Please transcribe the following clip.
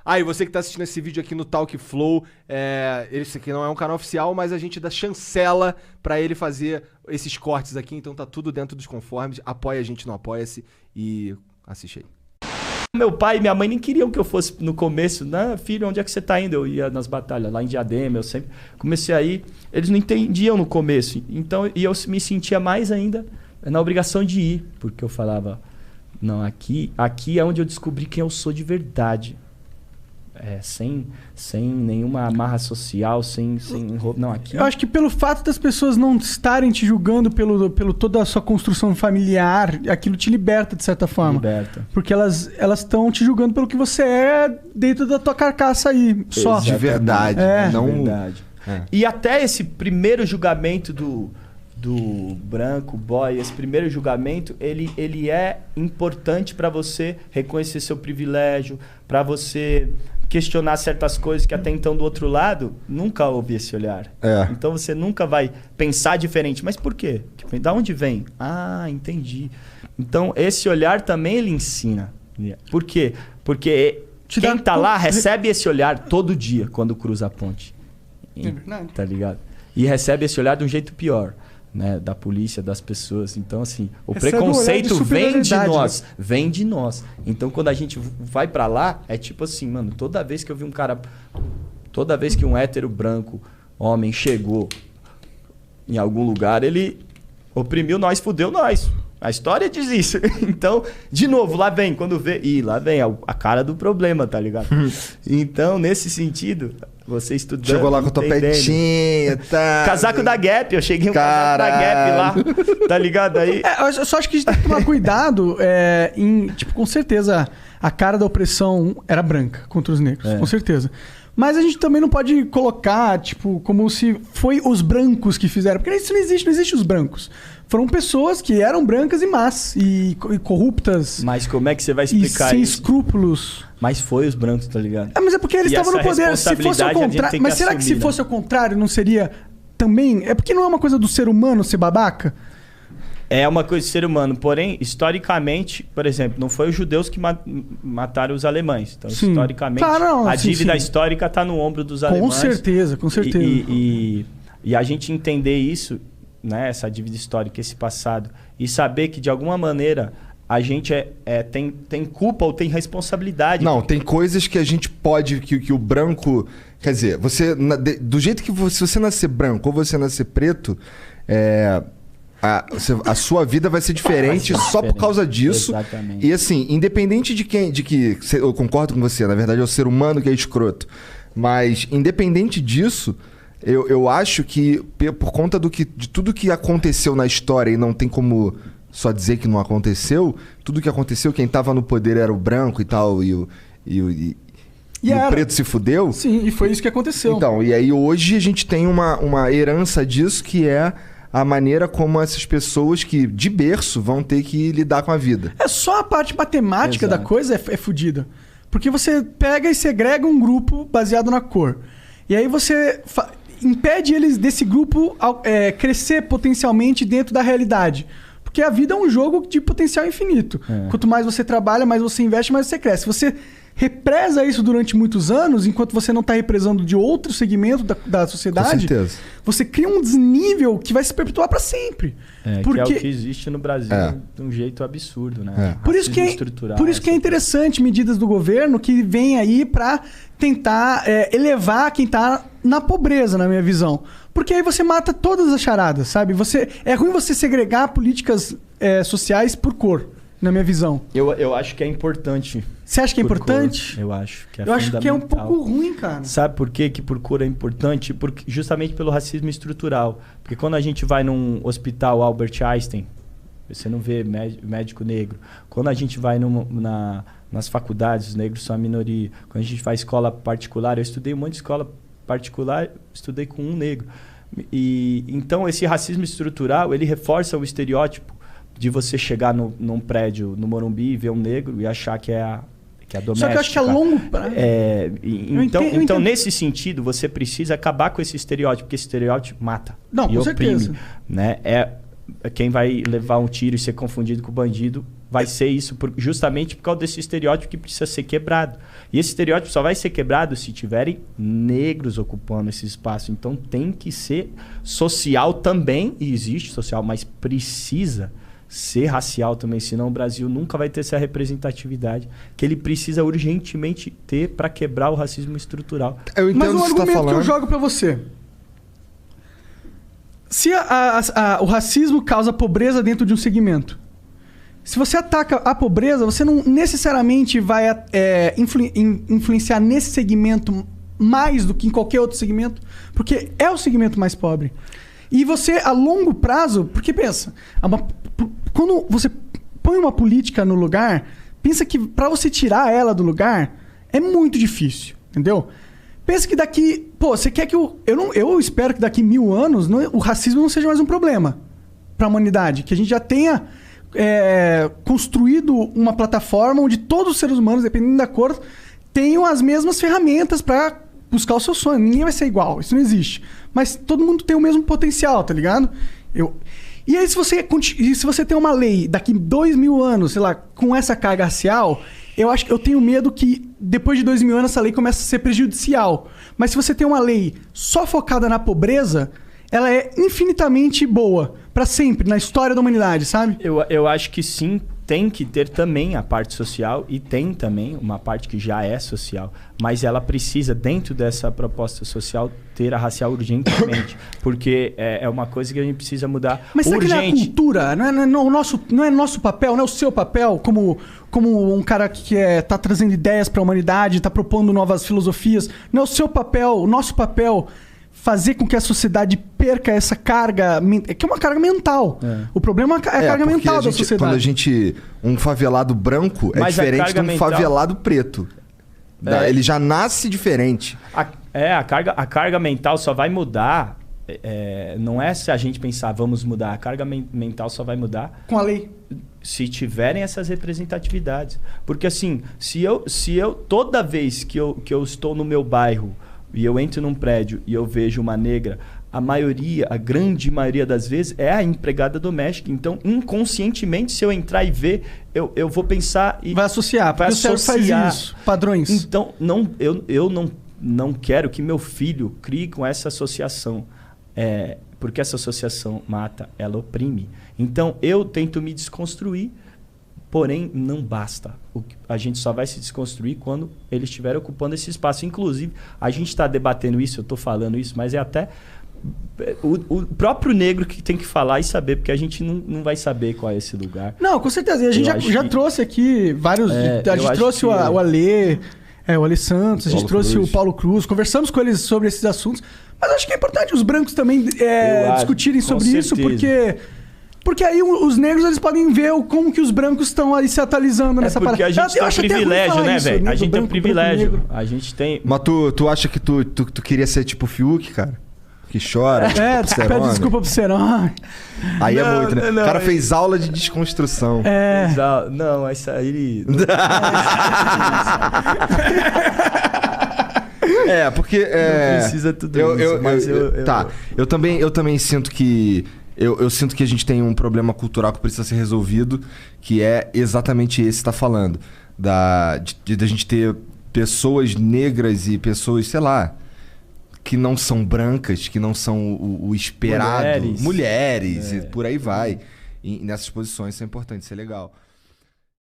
Ah, e você que tá assistindo esse vídeo aqui no Talk Flow, esse aqui não é um canal oficial, mas a gente dá chancela pra ele fazer esses cortes aqui, então tá tudo dentro dos conformes. Apoia a gente no Apoia-se e assiste aí. Meu pai e minha mãe nem queriam que eu fosse no começo. Né? Filho, onde é que você tá indo? Eu ia nas batalhas, lá em Diadema, eu sempre comecei aí. Eles não entendiam no começo. Então, e eu me sentia mais ainda na obrigação de ir, porque eu falava, não, aqui é onde eu descobri quem eu sou de verdade. Sem nenhuma amarra social, sem não, aqui... Eu acho que pelo fato das pessoas não estarem te julgando pelo toda a sua construção familiar, aquilo te liberta de certa forma. Liberta. Porque elas estão te julgando pelo que você é dentro da tua carcaça aí, só. De verdade. Não... De verdade. E até esse primeiro julgamento do branco boy, esse primeiro julgamento, ele é importante para você reconhecer seu privilégio, para você questionar certas coisas que até então do outro lado nunca houve esse olhar. Então você nunca vai pensar diferente. Mas por quê? Da onde vem? Ah, entendi. Então esse olhar também ele ensina. Por quê? Porque quem tá lá recebe esse olhar todo dia quando cruza a ponte. Tá ligado? E recebe esse olhar de um jeito pior. Né, da polícia, das pessoas. Então, assim, o preconceito vem de nós. Então, quando a gente vai pra lá, é tipo assim, mano, toda vez que eu vi um cara... Toda vez que um hétero branco, homem, chegou em algum lugar, ele oprimiu nós, fudeu nós. A história diz isso. Então, de novo, lá vem, quando vê... lá vem a cara do problema, tá ligado? Então, nesse sentido... Você estudando. Chegou lá com o topetinho, tá? Casaco da Gap, eu cheguei com casaco da Gap lá. Tá ligado aí? Eu só acho que a gente tem que tomar cuidado tipo, com certeza, a cara da opressão era branca contra os negros, com certeza. Mas a gente também não pode colocar, tipo, como se foi os brancos que fizeram. Porque isso não existe os brancos. Foram pessoas que eram brancas e más, e corruptas. Mas como é que você vai explicar sem isso? Escrúpulos. Mas foi os brancos, tá ligado? Mas é porque eles estavam no poder. Se fosse ao contrário. Mas será que se fosse ao contrário, não seria também? É porque não é uma coisa do ser humano ser babaca? É uma coisa do ser humano. Porém, historicamente, por exemplo, não foi os judeus que mataram os alemães. Então, historicamente, a dívida histórica está no ombro dos alemães. Com certeza, com certeza. E a gente entender isso, né, essa dívida histórica, esse passado, e saber que, de alguma maneira, a gente tem culpa ou tem responsabilidade. Não, tem coisas que a gente pode... Que o branco... Quer dizer, do jeito que se você nascer branco ou você nascer preto... A sua vida vai ser diferente só por causa disso. Exatamente. E assim, independente de que eu concordo com você, na verdade é o ser humano que é escroto. Mas independente disso, eu acho que por conta de tudo que aconteceu na história e não tem como só dizer que não aconteceu, tudo que aconteceu, quem tava no poder era o branco e tal, e o preto se fudeu. Sim, e foi isso que aconteceu. Então, e aí hoje a gente tem uma herança disso que é a maneira como essas pessoas que, de berço, vão ter que lidar com a vida. Só a parte matemática da coisa é fodida. Porque você pega e segrega um grupo baseado na cor. E aí você impede eles desse grupo crescer potencialmente dentro da realidade. Porque a vida é um jogo de potencial infinito. Quanto mais você trabalha, mais você investe, mais você cresce. Você represa isso durante muitos anos, enquanto você não está represando de outro segmento da sociedade. Com certeza. Você cria um desnível que vai se perpetuar para sempre. Que é o que existe no Brasil de um jeito absurdo, né? Por isso que é interessante medidas do governo que vêm aí para tentar elevar quem está na pobreza, na minha visão. Porque aí você mata todas as charadas, sabe? É ruim você segregar políticas sociais por cor, na minha visão. Eu acho que é importante. Você acha que é importante? Cor. Eu acho que é fundamental. Eu acho que é um pouco ruim, cara. Sabe por quê que por cor é importante? Justamente pelo racismo estrutural. Porque quando a gente vai num hospital Albert Einstein, você não vê médico negro. Quando a gente vai nas faculdades, os negros são a minoria. Quando a gente vai escola particular, eu estudei um monte de escola particular, estudei com um negro. Então, esse racismo estrutural, ele reforça o estereótipo de você chegar num prédio no Morumbi e ver um negro e achar que é a doméstica. Só que eu acho que a longo prazo... Então, nesse sentido, você precisa acabar com esse estereótipo, porque esse estereótipo mata. Não, com certeza. Né? Quem vai levar um tiro e ser confundido com bandido vai ser isso justamente por causa desse estereótipo que precisa ser quebrado. E esse estereótipo só vai ser quebrado se tiverem negros ocupando esse espaço. Então tem que ser social também, e existe social, mas precisa ser racial também, senão o Brasil nunca vai ter essa representatividade que ele precisa urgentemente ter para quebrar o racismo estrutural. Eu entendo. Mas um argumento que eu jogo para você. Se o racismo causa pobreza dentro de um segmento, se você ataca a pobreza, você não necessariamente vai influenciar nesse segmento mais do que em qualquer outro segmento, porque é o segmento mais pobre. E você, a longo prazo, porque pensa, quando você põe uma política no lugar, pensa que para você tirar ela do lugar é muito difícil, entendeu? Pensa que daqui... Pô, você quer que eu espero que daqui 1000 anos o racismo não seja mais um problema para a humanidade. Que a gente já tenha construído uma plataforma onde todos os seres humanos, dependendo da cor, tenham as mesmas ferramentas para buscar o seu sonho. Ninguém vai ser igual. Isso não existe. Mas todo mundo tem o mesmo potencial, tá ligado? E aí, se você tem uma lei daqui 2000 anos, sei lá, com essa carga racial... Eu tenho medo que depois de 2000 anos essa lei comece a ser prejudicial. Mas se você tem uma lei só focada na pobreza, ela é infinitamente boa. Pra sempre, na história da humanidade, sabe? Eu acho que sim, tem que ter também a parte social. E tem também uma parte que já é social. Mas ela precisa, dentro dessa proposta social, ter a racial urgentemente. Porque é uma coisa que a gente precisa mudar. Mas será que não é a cultura? Não é nosso papel, não é o seu papel como um cara que tá trazendo ideias para a humanidade, tá propondo novas filosofias. Não é o seu papel, o nosso papel, fazer com que a sociedade perca essa carga, que é uma carga mental. O problema é a carga mental da sociedade. Quando um favelado branco é diferente de um favelado preto. Ele já nasce diferente. A carga mental só vai mudar. Não é se a gente pensar, vamos mudar. A carga mental só vai mudar com a lei. Se tiverem essas representatividades. Porque assim, se eu toda vez que eu estou no meu bairro e eu entro num prédio e eu vejo uma negra, a grande maioria das vezes é a empregada doméstica. Então, inconscientemente, se eu entrar e ver, eu vou pensar e... Vai associar, porque o cérebro faz isso, padrões. Então, eu não quero que meu filho crie com essa associação. Porque essa associação mata, ela oprime. Então, eu tento me desconstruir, porém, não basta. A gente só vai se desconstruir quando ele estiver ocupando esse espaço. Inclusive, a gente está debatendo isso, eu estou falando isso, mas é até o próprio negro que tem que falar e saber, porque a gente não vai saber qual é esse lugar. Não, com certeza. E a gente já trouxe aqui vários... a gente trouxe o Alê, o Alê Santos, a gente trouxe o Paulo Cruz, conversamos com eles sobre esses assuntos. Mas acho que é importante os brancos também discutirem sobre isso, porque aí os negros eles podem ver como que os brancos estão ali se atualizando nessa parada. Porque a gente tem um privilégio, né, velho? A gente tem um privilégio. A gente tem... Mas tu acha que tu queria ser tipo o Fiuk, cara? Que chora, pede desculpa pro Serão. Aí é muito, né? O cara fez aula de desconstrução. Não, isso aí... Porque... Não precisa tudo isso, mas eu também sinto que... Eu sinto que a gente tem um problema cultural que precisa ser resolvido, que é exatamente esse que você tá falando. Da gente ter pessoas negras e pessoas, sei lá, que não são brancas, que não são o esperado. Mulheres e por aí vai. E nessas posições isso é importante, isso é legal.